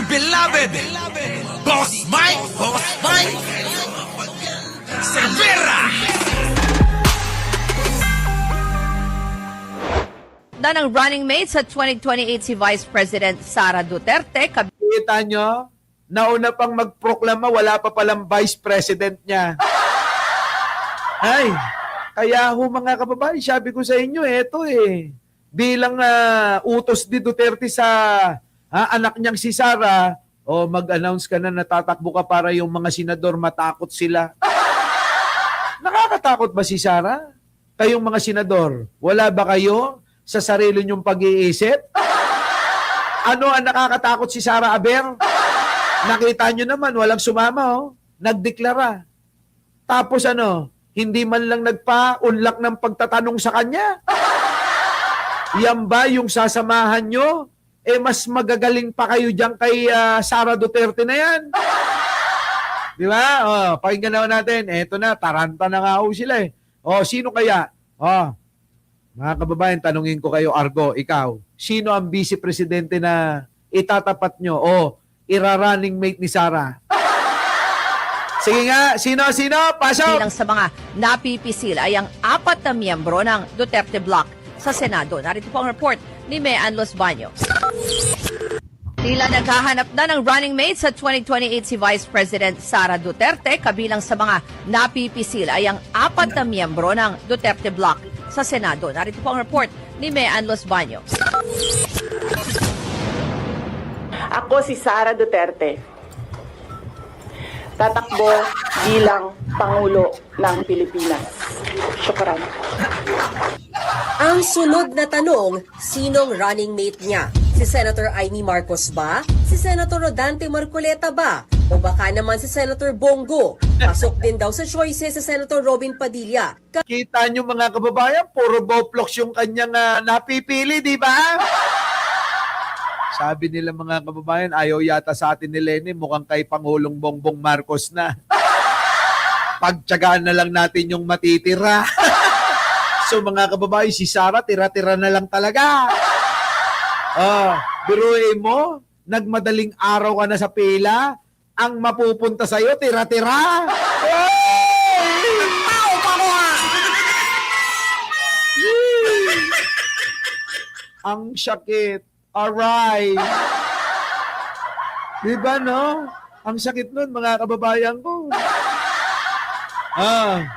beloved, Boss Mike Cervera. Na ng running mate sa 2028 si Vice President Sara Duterte. Kita nyo, nauna pang magproklama, wala pa palang Vice President niya. Ay, kaya ho mga kababayan, sabi ko sa inyo, eto bilang utos ni Duterte sa anak niyang si Sara, mag-announce ka na natatakbo ka para yung mga senador matakot sila. Nakakatakot ba si Sara? Kayong mga senador, wala ba kayo sa sarili niyong pag-iisip? Ano ang nakakatakot si Sara Aber? Nakita niyo naman, walang sumama, nagdeklara. Tapos hindi man lang nagpa-unlak ng pagtatanong sa kanya. Yan ba yung sasamahan nyo? Mas magagaling pa kayo dyan kay Sara Duterte na yan. Di ba? Pakinggan natin. Eto na, taranta na nga ho sila sino kaya? Mga kababayan, tanungin ko kayo, Argo, ikaw. Sino ang vice presidente na itatapat nyo o ira-running mate ni Sara? Sige nga, sino? Pasok! Bilang sa mga napipisil ay ang 4 na miyembro ng Duterte Bloc sa Senado. Narito po ang report ni Mean Los Baños. Tila naghahanap na ng running mate sa 2028 si Vice President Sara Duterte. Kabilang sa mga napipisil ay ang 4 na miyembro ng Duterte Bloc sa Senado. Narito po ang report ni Mean Los Baños. Ako si Sara Duterte. Tatakbo bilang Pangulo ng Pilipinas. Syukran. Ang sunod na tanong, sinong running mate niya? Si Senator Amy Marcos ba? Si Senator Rodante Marcoleta ba? O baka naman si Senator Bongo? Pasok din daw sa choices si Senator Robin Padilla. Kita nyo mga kababayan, puro boplox yung kanyang napipili, di ba? Sabi nila mga kababayan, ayaw yata sa atin ni Lenny, mukhang kay Pangulong Bongbong Marcos na. Pagtyagaan na lang natin yung matitira. So mga kababayan, si Sara, tira-tira na lang talaga. Biruin mo, nagmadaling araw ka na sa pila, ang mapupunta sa'yo, tira-tira. Ang sakit. Aray. Diba, no? Ang sakit nun, mga kababayan ko.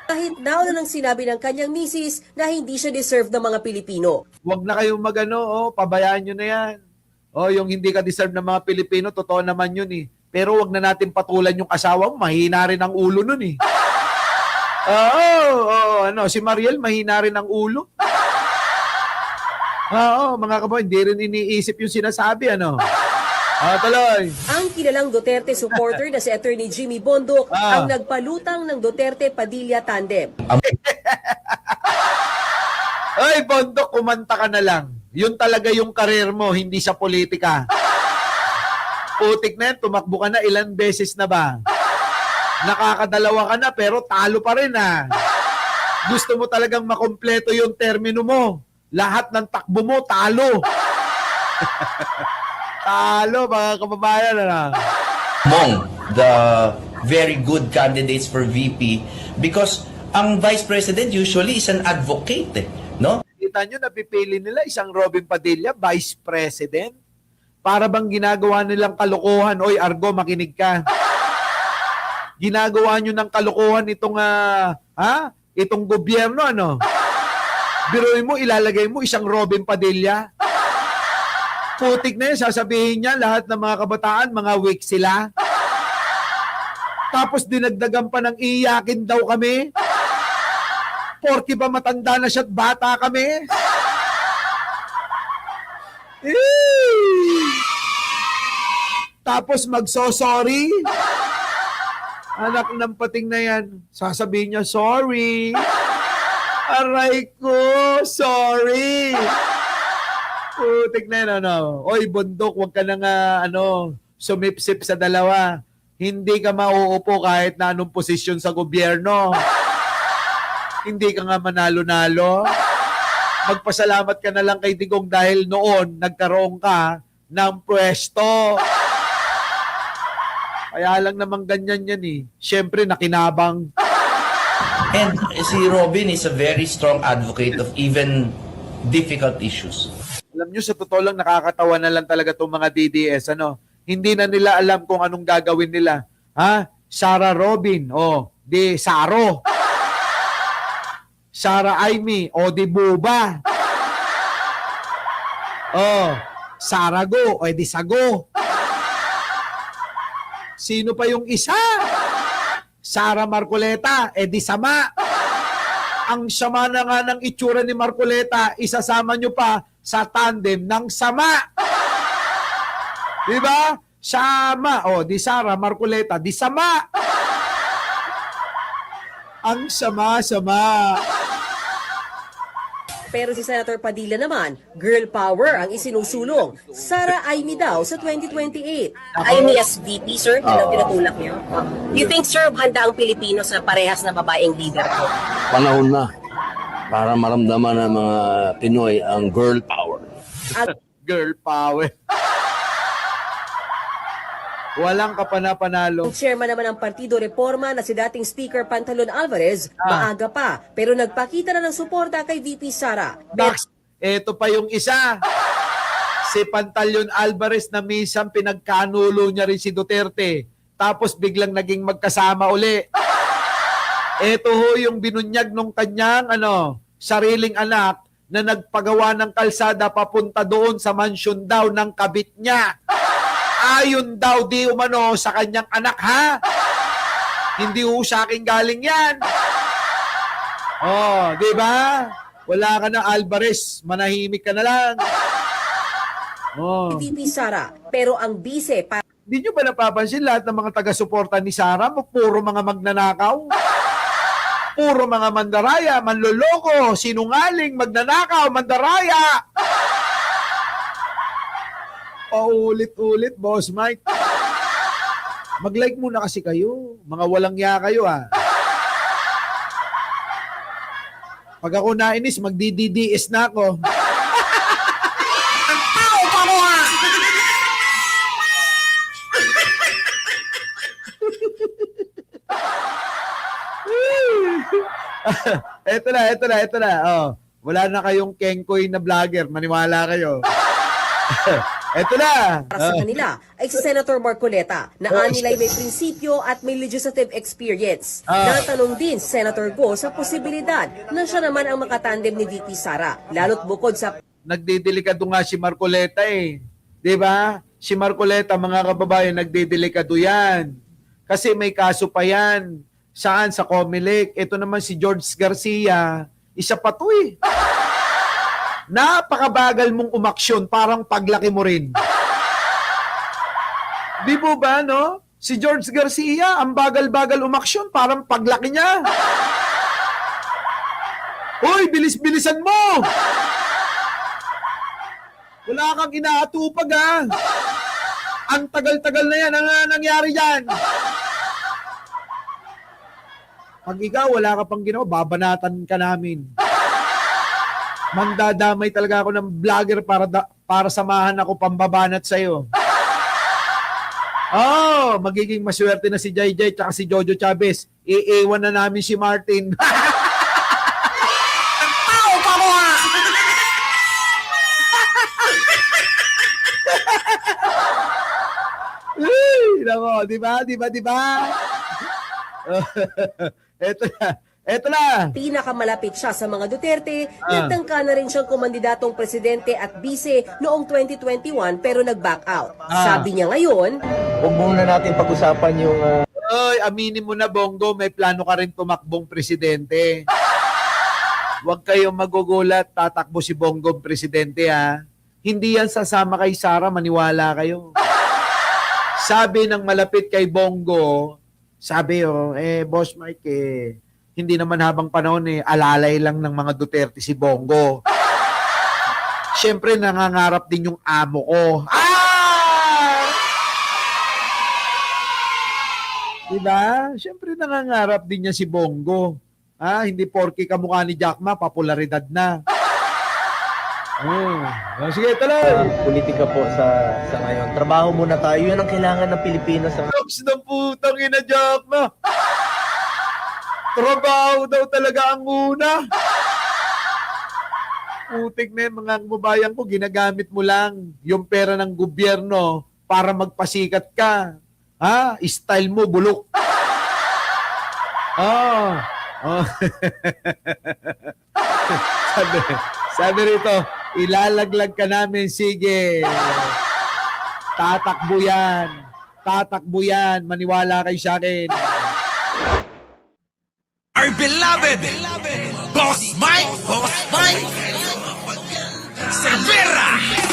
Kahit nauna nang sinabi ng kanyang misis na hindi siya deserve ng mga Pilipino. Huwag na kayong pabayaan nyo na yan. Yung hindi ka deserve ng mga Pilipino, totoo naman yun Pero huwag na natin patulan yung asawa mo, mahina rin ang ulo nun si Mariel, mahina rin ang ulo. Mga kababayan, hindi rin iniisip yung sinasabi, tuloy. Ang kilalang Duterte supporter na si Attorney Jimmy Bondoc ang nagpalutang ng Duterte-Padilla tandem. Ay, Bondoc, kumanta ka na lang. Yun talaga yung karir mo, hindi sa politika. Putik na yan, tumakbo ka na ilang beses na ba? Nakakadalawa ka na pero talo pa rin Gusto mo talagang makompleto yung termino mo. Lahat ng takbo mo, talo. Talo, mga kababayan. Among the very good candidates for VP because ang Vice President usually is an advocate, no? Kita nyo, napipili nila isang Robin Padilla, Vice President. Para bang ginagawa nilang kalokohan? Oy, Argo, makinig ka. Ginagawa nyo ng kalokohan itong, itong gobyerno, Biruin mo, ilalagay mo isang Robin Padilla. Putik na yun, sasabihin niya lahat ng mga kabataan, mga weak sila. Tapos dinagdagan pa ng iyakin daw kami. Porki ba matanda na siya at bata kami? Tapos magso-sorry. Anak ng pating na yan, sasabihin niya, sorry. Aray ko, sorry. Putik na yun, Oy, Bundok, huwag ka nang, sumipsip sa dalawa. Hindi ka mauupo kahit na anong posisyon sa gobyerno. Hindi ka nga manalo-nalo. Magpasalamat ka na lang kay Digong dahil noon nagkaroon ka ng pwesto. Kaya lang naman ganyan yan eh. Siyempre, nakinabang. And si Robin is a very strong advocate of even difficult issues. Alam nyo, sa totoo lang, nakakatawa na lang talaga itong mga DDS. Hindi na nila alam kung anong gagawin nila. Sarah Robin, di Saro. Sarah Aimee, di Buba. Sarago, di Sago. Sino pa yung isa? Sara Marcoleta, di Sama. Ang sama na nga ng itsura ni Marcoleta, isasama nyo pa sa tandem ng Sama. Diba? Sama. Di Sara Marcoleta, di Sama. Ang sama-sama. Pero si Senator Padilla naman, girl power ang isinusulong. Sara Aimee daw sa 2028. Aimee as VP, sir, yun ang pinatulak niyo. You think, sir, handa ang Pilipino sa parehas na babaeng leader ko? Panahon na para maramdaman ng mga Pinoy ang girl power. Girl power. Walang kapanapanalo. Ang chairman naman ng Partido Reforma na si dating Speaker Pantalon Alvarez, maaga pa, pero nagpakita na ng suporta kay VP Sara. Ito pa yung isa. Si Pantaleon Alvarez na minsan pinagkanulo niya rin si Duterte. Tapos biglang naging magkasama uli. Ito ho yung binunyag nung kanyang sariling anak na nagpagawa ng kalsada papunta doon sa mansion daw ng kabit niya. Ayon daw di umano sa kanyang anak, ha? Hindi ho sa akin galing yan. Di ba? Wala ka na, Alvarez. Manahimik ka na lang. VP Sara, pero ang bise para Hindi nyo ba napapansin lahat ng mga taga-suporta ni Sara? Puro mga magnanakaw. Puro mga mandaraya, manloloko, sinungaling, magnanakaw, mandaraya. Paulit-ulit, Boss Mike. Mag-like muna kasi kayo. Mga walang ya kayo, Pag ako nainis, magdi-DDS na ako. Ang tao pa mo, Ito na. Wala na kayong kengkoy na vlogger. Maniwala kayo. Ito na. sa kanila ay si Senator Marcoleta na anilay may prinsipyo at may legislative experience. Natanong din si Senator Go sa posibilidad na siya naman ang makatandem ni VP Sara, lalo't bukod sa Nagdidelikado nga si Marcoleta eh. 'Di ba? Si Marcoleta, mga kababayan, nagdidelikado yan. Kasi may kaso pa yan. Saan? Sa Comelec. Ito naman si George Garcia. Isa pa to eh. Napakabagal mong umaksyon, parang paglaki mo rin. Di po ba, no? Si George Garcia, ang bagal-bagal umaksyon, parang paglaki niya. Hoy, bilis-bilisan mo! Wala kang inaatupag, ha? Ang tagal-tagal na yan, ang nangyari yan. Pag ikaw, wala ka pang ginawa, babanatan ka namin. Mandadamay talaga ako ng vlogger para samahan ako pambabanat sa'yo. Magiging maswerte na si Jai Jai at si Jojo Chavez. Iiwan na namin si Martin. Ang tao pa mo, Di ba? Eto na. pinakamalapit siya sa mga Duterte, nagtangka na rin siyang kumandidatong presidente at bise noong 2021 pero nag-back out. Sabi niya ngayon, Huwag muna natin pag-usapan yung Oy, aminin mo na, Bongo, may plano ka rin tumakbong presidente. Huwag kayong magugulat, tatakbo si Bongo presidente, ha? Hindi yan sasama kay Sara, maniwala kayo. Sabi ng malapit kay Bongo, sabi, Boss Mike, hindi naman habang panahon, alalay lang ng mga Duterte si Bongo. Siyempre, nangangarap din yung amo ko. Diba? Siyempre, nangangarap din niya si Bongo. Hindi porky kamukha ni Jackma, popularidad na. Sige, tuloy. politika po sa ngayon. Trabaho muna tayo. Yun ang kailangan ng Pilipinas. Jokes ng putang ina, Jack na. Trabaho daw talaga ang una. Putik na yun, mga kababayan ko, ginagamit mo lang yung pera ng gobyerno para magpasikat ka. Ha? Style mo, bulok. Oh. sabi rito, ilalaglag ka namin, sige. Tatakbo yan. Maniwala kayo sa akin. Our beloved Boss Mike Cervera.